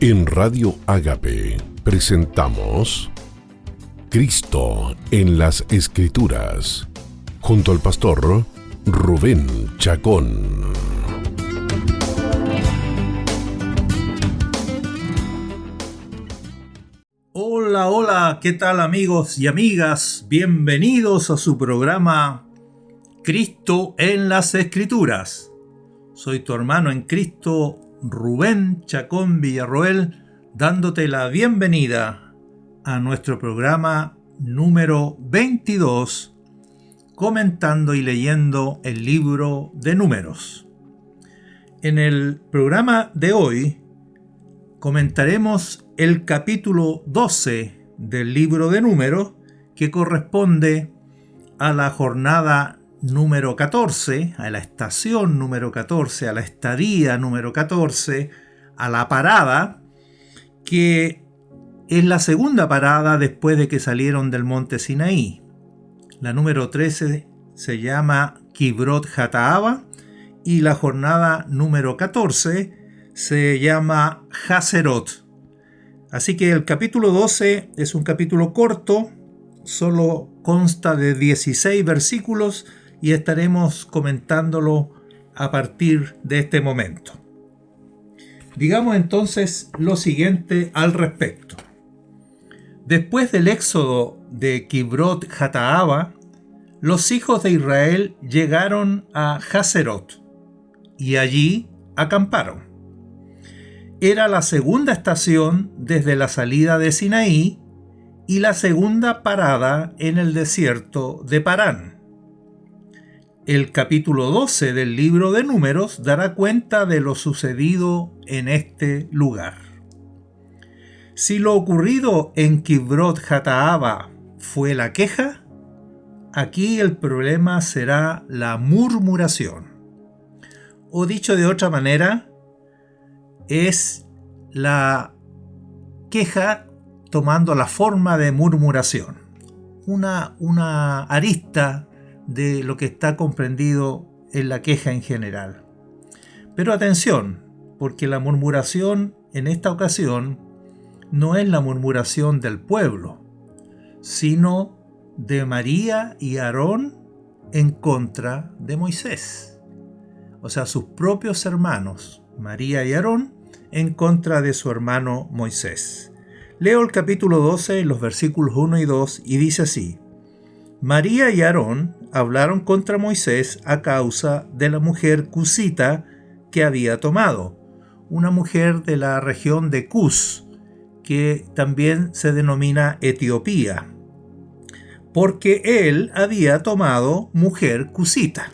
En Radio Ágape presentamos Cristo en las Escrituras, junto al pastor Rubén Chacón. Hola, ¿qué tal amigos y amigas? Bienvenidos a su programa Cristo en las Escrituras. Soy tu hermano en Cristo, Rubén Chacón Villarroel, dándote la bienvenida a nuestro programa número 22, comentando y leyendo el libro de Números. En el programa de hoy comentaremos el capítulo 12 del libro de Números, que corresponde a la jornada número 14, a la estación número 14, a la estadía número 14, a la parada, que es la segunda parada después de que salieron del monte Sinaí. La número 13 se llama Kibrot Hataava y la jornada número 14 se llama Hazerot. Así que el capítulo 12 es un capítulo corto, solo consta de 16 versículos y estaremos comentándolo a partir de este momento. Digamos entonces lo siguiente al respecto. Después del éxodo de Kibrot Hataava, los hijos de Israel llegaron a Hazerot y allí acamparon. Era la segunda estación desde la salida de Sinaí y la segunda parada en el desierto de Parán. El capítulo 12 del libro de Números dará cuenta de lo sucedido en este lugar. Si lo ocurrido en Kibrot Hataava fue la queja, aquí el problema será la murmuración. O dicho de otra manera, es la queja tomando la forma de murmuración. Una arista de lo que está comprendido en la queja en general. Pero atención, porque la murmuración en esta ocasión no es la murmuración del pueblo, sino de María y Aarón en contra de Moisés. O sea, sus propios hermanos, María y Aarón, en contra de su hermano Moisés. Leo el capítulo 12, los versículos 1 y 2, y dice así: María y Aarón hablaron contra Moisés a causa de la mujer cusita que había tomado, una mujer de la región de Cus, que también se denomina Etiopía, porque él había tomado mujer cusita.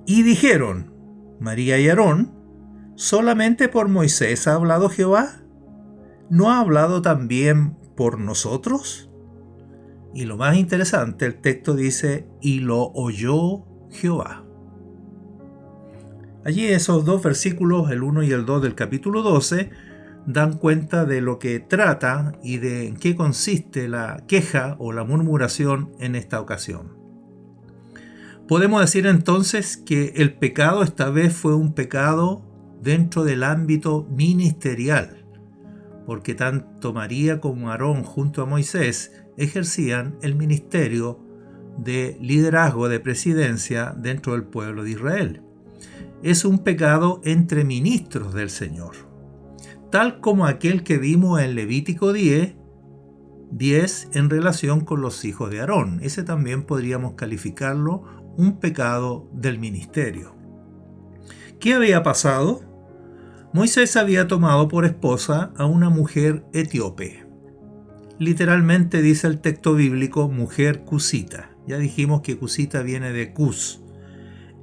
Y dijeron, María y Aarón, ¿solamente por Moisés ha hablado Jehová? ¿No ha hablado también por nosotros? Y lo más interesante, el texto dice, y lo oyó Jehová. Allí esos dos versículos, el 1 y el 2 del capítulo 12, dan cuenta de lo que trata y de en qué consiste la queja o la murmuración en esta ocasión. Podemos decir entonces que el pecado esta vez fue un pecado dentro del ámbito ministerial, porque tanto María como Aarón junto a Moisés ejercían el ministerio de liderazgo, de presidencia dentro del pueblo de Israel. Es un pecado entre ministros del Señor, tal como aquel que vimos en Levítico 10 en relación con los hijos de Aarón. Ese también podríamos calificarlo un pecado del ministerio. ¿Qué había pasado? Moisés había tomado por esposa a una mujer etíope. Literalmente dice el texto bíblico mujer cusita. Ya dijimos que cusita viene de Cus.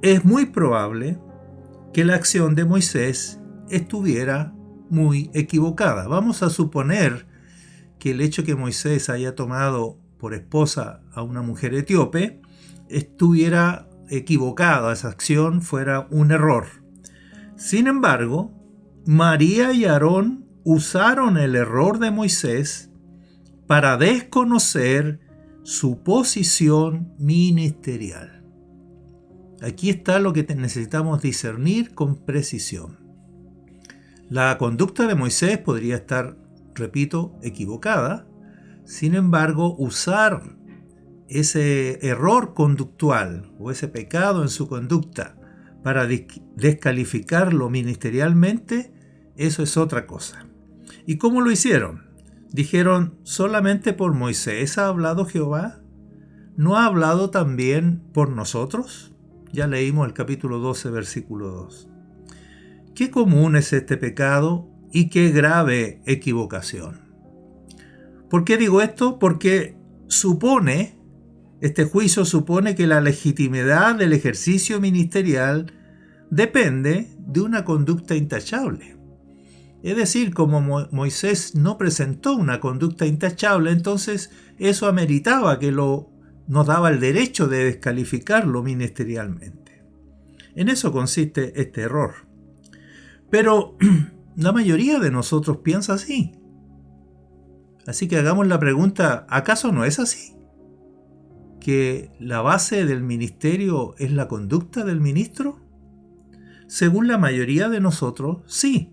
Es muy probable que la acción de Moisés estuviera muy equivocada. Vamos a suponer que el hecho que Moisés haya tomado por esposa a una mujer etíope estuviera equivocada, esa acción fuera un error. Sin embargo, María y Aarón usaron el error de Moisés para desconocer su posición ministerial. Aquí está lo que necesitamos discernir con precisión. La conducta de Moisés podría estar, repito, equivocada. Sin embargo, usar ese error conductual o ese pecado en su conducta para descalificarlo ministerialmente, eso es otra cosa. ¿Y cómo lo hicieron? Dijeron, ¿solamente por Moisés ha hablado Jehová? ¿No ha hablado también por nosotros? Ya leímos el capítulo 12, versículo 2. Qué común es este pecado y qué grave equivocación. ¿Por qué digo esto? Porque este juicio supone que la legitimidad del ejercicio ministerial depende de una conducta intachable. Es decir, como Moisés no presentó una conducta intachable, entonces eso ameritaba que nos daba el derecho de descalificarlo ministerialmente. En eso consiste este error. Pero la mayoría de nosotros piensa así. Así que hagamos la pregunta, ¿acaso no es así? ¿Que la base del ministerio es la conducta del ministro? Según la mayoría de nosotros, sí.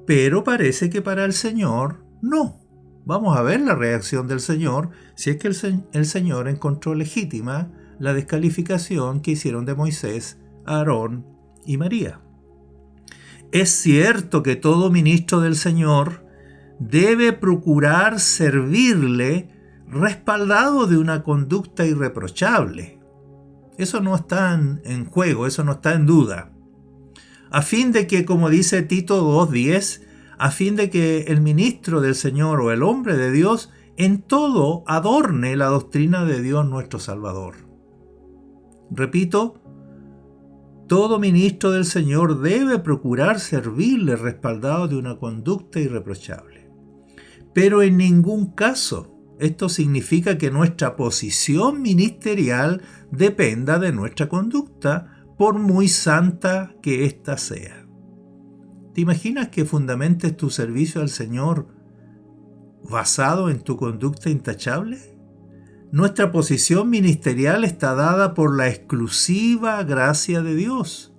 Pero parece que para el Señor, no. Vamos a ver la reacción del Señor si es que el Señor encontró legítima la descalificación que hicieron de Moisés, Aarón y María. Es cierto que todo ministro del Señor debe procurar servirle respaldado de una conducta irreprochable. Eso no está en juego, eso no está en duda. A fin de que, como dice Tito 2:10, a fin de que el ministro del Señor o el hombre de Dios en todo adorne la doctrina de Dios nuestro Salvador. Repito, todo ministro del Señor debe procurar servirle respaldado de una conducta irreprochable. Pero en ningún caso esto significa que nuestra posición ministerial dependa de nuestra conducta, por muy santa que ésta sea. ¿Te imaginas que fundamentes tu servicio al Señor basado en tu conducta intachable? Nuestra posición ministerial está dada por la exclusiva gracia de Dios.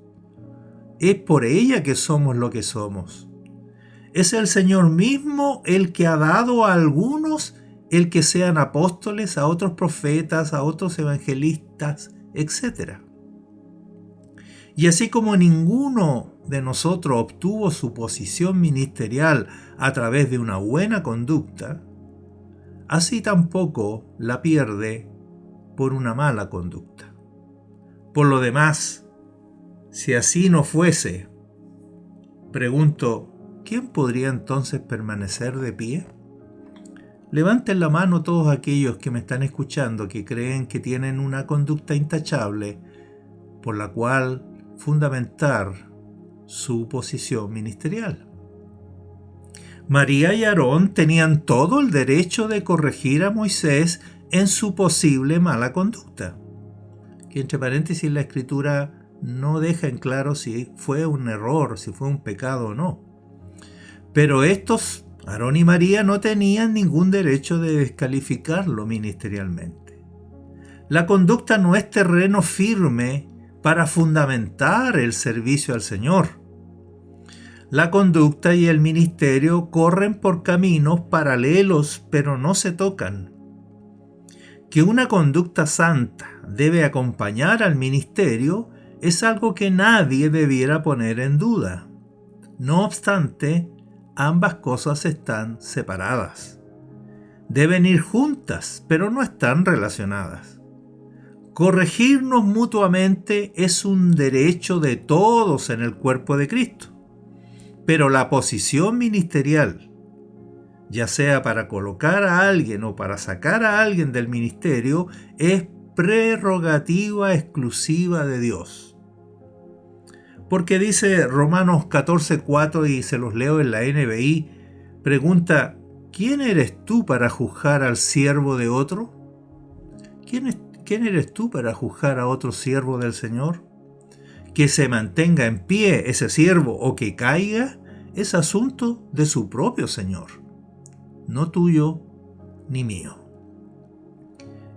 Es por ella que somos lo que somos. Es el Señor mismo el que ha dado a algunos el que sean apóstoles, a otros profetas, a otros evangelistas, etc. Y así como ninguno de nosotros obtuvo su posición ministerial a través de una buena conducta, así tampoco la pierde por una mala conducta. Por lo demás, si así no fuese, pregunto, ¿quién podría entonces permanecer de pie? Levanten la mano todos aquellos que me están escuchando que creen que tienen una conducta intachable por la cual fundamentar su posición ministerial. María y Aarón tenían todo el derecho de corregir a Moisés en su posible mala conducta, que entre paréntesis la Escritura no deja en claro si fue un error, si fue un pecado o no. Pero estos, Aarón y María, no tenían ningún derecho de descalificarlo ministerialmente. La conducta no es terreno firme para fundamentar el servicio al Señor. La conducta y el ministerio corren por caminos paralelos, pero no se tocan. Que una conducta santa debe acompañar al ministerio es algo que nadie debiera poner en duda. No obstante, ambas cosas están separadas. Deben ir juntas, pero no están relacionadas. Corregirnos mutuamente es un derecho de todos en el cuerpo de Cristo. Pero la posición ministerial, ya sea para colocar a alguien o para sacar a alguien del ministerio, es prerrogativa exclusiva de Dios. Porque dice Romanos 14:4, y se los leo en la NBI, pregunta, ¿quién eres tú para juzgar al siervo de otro? ¿Quién eres tú para juzgar a otro siervo del Señor? Que se mantenga en pie ese siervo o que caiga es asunto de su propio Señor, no tuyo ni mío.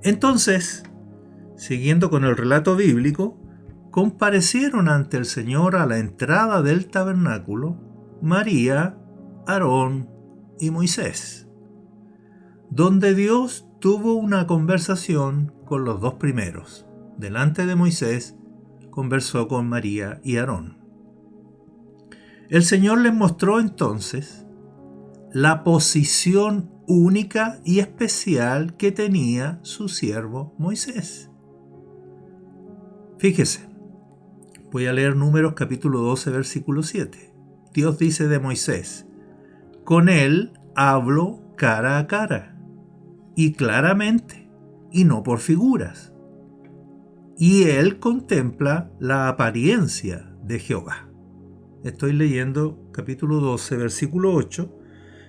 Entonces, siguiendo con el relato bíblico, comparecieron ante el Señor a la entrada del tabernáculo María, Aarón y Moisés, donde Dios tuvo una conversación con los dos primeros. Delante de Moisés conversó con María y Aarón. El Señor les mostró entonces la posición única y especial que tenía su siervo Moisés. Fíjese, voy a leer Números capítulo 12, versículo 7. Dios dice de Moisés: con él hablo cara a cara, y claramente, y no por figuras. Y él contempla la apariencia de Jehová. Estoy leyendo capítulo 12, versículo 8,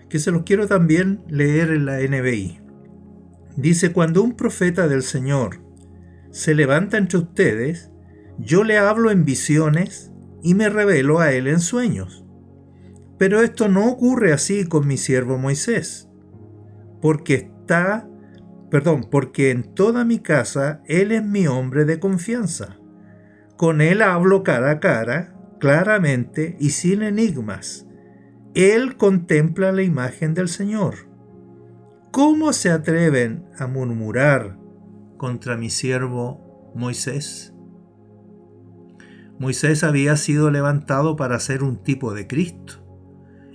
que se los quiero también leer en la NBI. Dice: cuando un profeta del Señor se levanta entre ustedes, yo le hablo en visiones y me revelo a él en sueños. Pero esto no ocurre así con mi siervo Moisés, porque en toda mi casa él es mi hombre de confianza. Con él hablo cara a cara, claramente y sin enigmas. Él contempla la imagen del Señor. ¿Cómo se atreven a murmurar contra mi siervo Moisés? Moisés había sido levantado para ser un tipo de Cristo,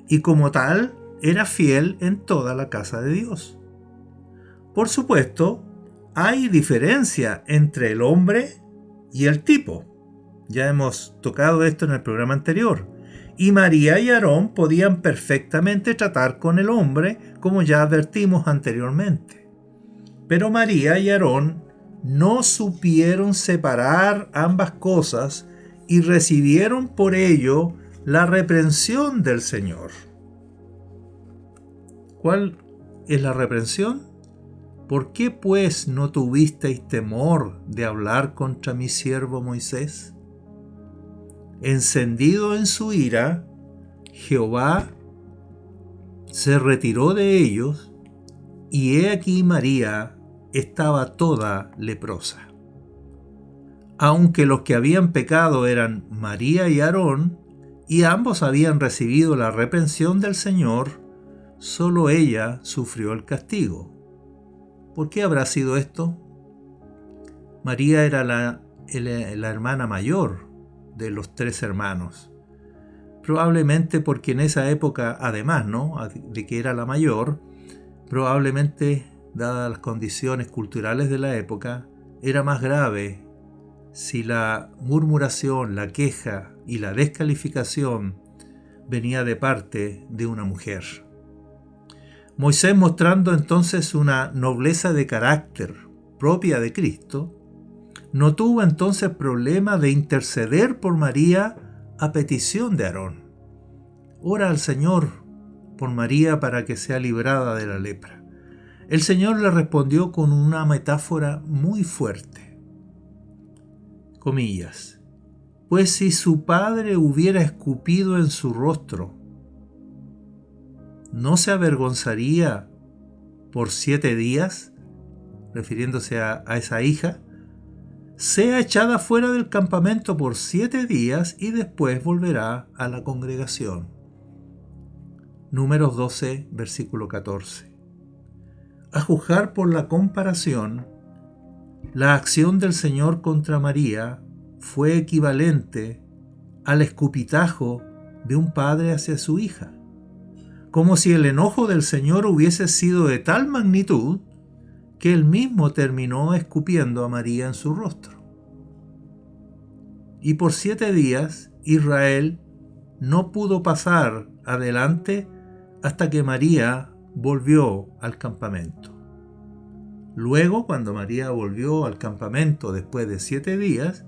y como tal era fiel en toda la casa de Dios. Por supuesto, hay diferencia entre el hombre y el tipo. Ya hemos tocado esto en el programa anterior. Y María y Aarón podían perfectamente tratar con el hombre, como ya advertimos anteriormente. Pero María y Aarón no supieron separar ambas cosas y recibieron por ello la reprensión del Señor. ¿Cuál es la reprensión? ¿Por qué pues no tuvisteis temor de hablar contra mi siervo Moisés? Encendido en su ira, Jehová se retiró de ellos, y he aquí María estaba toda leprosa. Aunque los que habían pecado eran María y Aarón, y ambos habían recibido la reprensión del Señor, solo ella sufrió el castigo. ¿Por qué habrá sido esto? María era la hermana mayor de los tres hermanos. Probablemente porque en esa época, además, de que era la mayor, probablemente, dadas las condiciones culturales de la época, era más grave si la murmuración, la queja y la descalificación venía de parte de una mujer. Moisés, mostrando entonces una nobleza de carácter propia de Cristo, no tuvo entonces problema de interceder por María a petición de Aarón. Ora al Señor por María para que sea librada de la lepra. El Señor le respondió con una metáfora muy fuerte. Comillas: pues si su padre hubiera escupido en su rostro, ¿no se avergonzaría por 7 días? Refiriéndose a esa hija. Sea echada fuera del campamento por 7 días y después volverá a la congregación. Números 12, versículo 14. A juzgar por la comparación, la acción del Señor contra María fue equivalente al escupitajo de un padre hacia su hija, como si el enojo del Señor hubiese sido de tal magnitud que él mismo terminó escupiendo a María en su rostro. Y por 7 días Israel no pudo pasar adelante hasta que María volvió al campamento. Luego, cuando María volvió al campamento después de 7 días,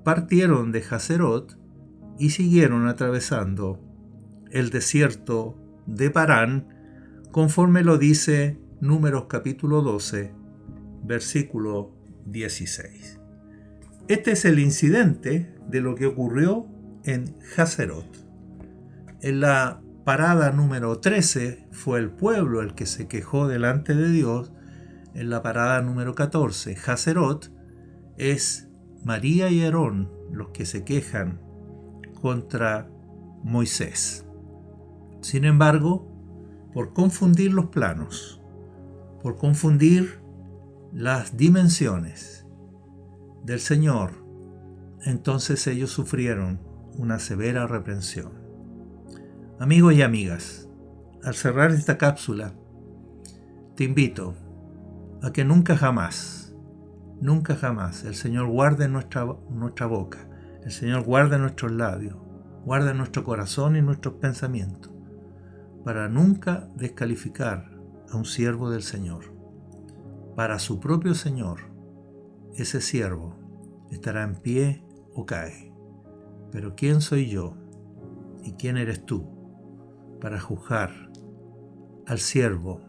partieron de Hazerot y siguieron atravesando el desierto de Parán, conforme lo dice Números capítulo 12, versículo 16. Este es el incidente de lo que ocurrió en Hazerot. En la parada número 13 fue el pueblo el que se quejó delante de Dios. En la parada número 14, Hazerot, es María y Aarón los que se quejan contra Moisés. Sin embargo, por confundir los planos, por confundir las dimensiones del Señor, entonces ellos sufrieron una severa reprensión. Amigos y amigas, al cerrar esta cápsula, te invito a que nunca jamás el Señor guarde nuestra boca, el Señor guarde nuestros labios, guarde nuestro corazón y nuestros pensamientos, para nunca descalificar a un siervo del Señor. Para su propio Señor, ese siervo estará en pie o cae. Pero ¿quién soy yo y quién eres tú para juzgar al siervo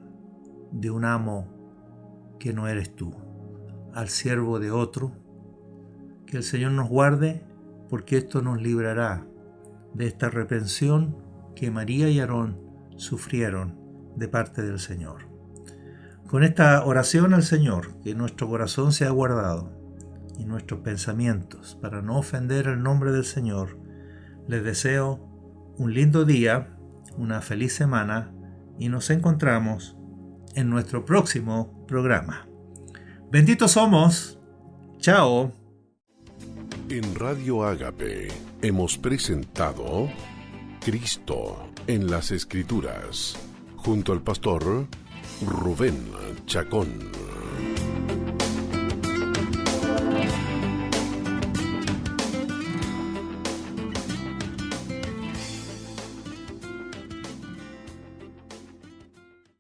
de un amo que no eres tú, al siervo de otro? Que el Señor nos guarde, porque esto nos librará de esta reprensión que María y Aarón sufrieron de parte del Señor. Con esta oración al Señor, que nuestro corazón sea guardado y nuestros pensamientos para no ofender el nombre del Señor, les deseo un lindo día, una feliz semana, y nos encontramos en nuestro próximo programa. Benditos somos. Chao. En Radio Ágape hemos presentado Cristo en las Escrituras, junto al pastor Rubén Chacón.